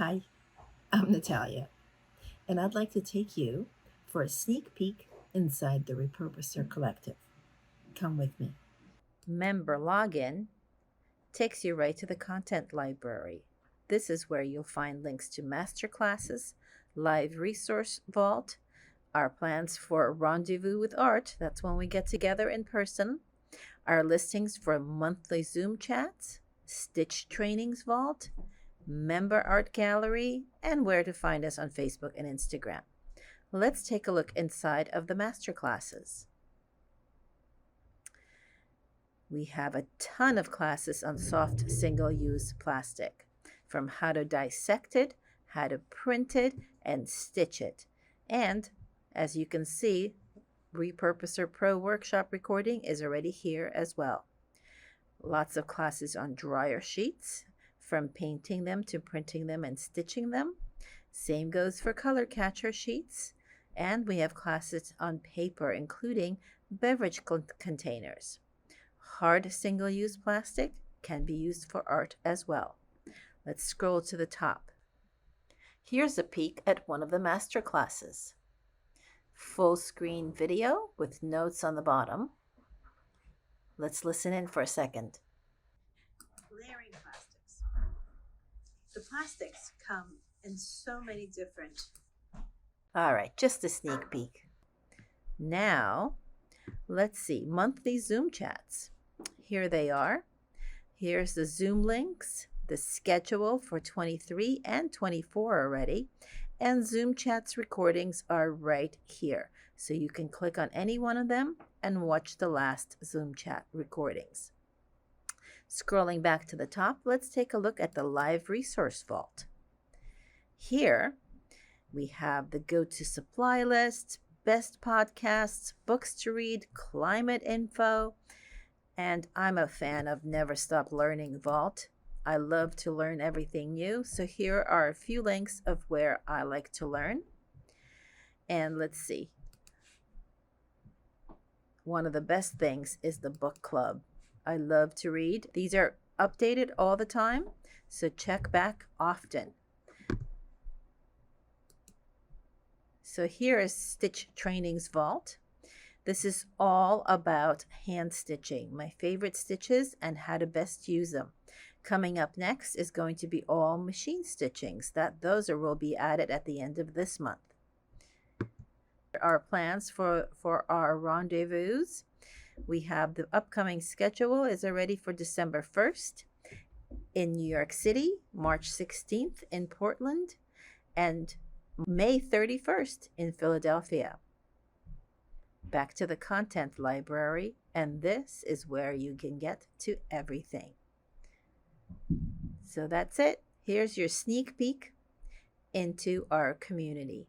Hi, I'm Natalia, and I'd like to take you for a sneak peek inside the Repurposer Collective. Come with me. Member login takes you right to the content library. This is where you'll find links to masterclasses, live resource vault, our plans for a rendezvous with art, that's when we get together in person, our listings for monthly Zoom chats, Stitch trainings vault, member art gallery, and where to find us on Facebook and Instagram. Let's take a look inside of the masterclasses. We have a ton of classes on soft single-use plastic, from how to dissect it, how to print it, and stitch it. And as you can see, Repurposer Pro workshop recording is already here as well. Lots of classes on dryer sheets, from painting them to printing them and stitching them. Same goes for color catcher sheets. And we have classes on paper, including beverage containers. Hard single-use plastic can be used for art as well. Let's scroll to the top. Here's a peek at one of the master classes. Full screen video with notes on the bottom. Let's listen in for a second. Layering plastics. The plastics come in so many different. All right, just a sneak peek. Now, let's see, monthly Zoom chats. Here they are. Here's the Zoom links, the schedule for 23 and 24 already, and Zoom chats recordings are right here. So you can click on any one of them and watch the last Zoom chat recordings. Scrolling back to the top, let's take a look at the live resource vault. Here we have the go-to supply list, best podcasts, books to read, climate info, and I'm a fan of Never Stop Learning Vault. I love to learn everything new, so here are a few links of where I like to learn. And let's see. One of the best things is the book club. I love to read. These are updated all the time, so check back often. So here is Stitch Trainings Vault. This is all about hand stitching, my favorite stitches and how to best use them. Coming up next is going to be all machine stitchings. Those will be added at the end of this month. Our plans for our rendezvous. We have the upcoming schedule is already for December 1st in New York City, March 16th in Portland, and May 31st in Philadelphia. Back to the content library, and this is where you can get to everything. So that's it. Here's your sneak peek into our community.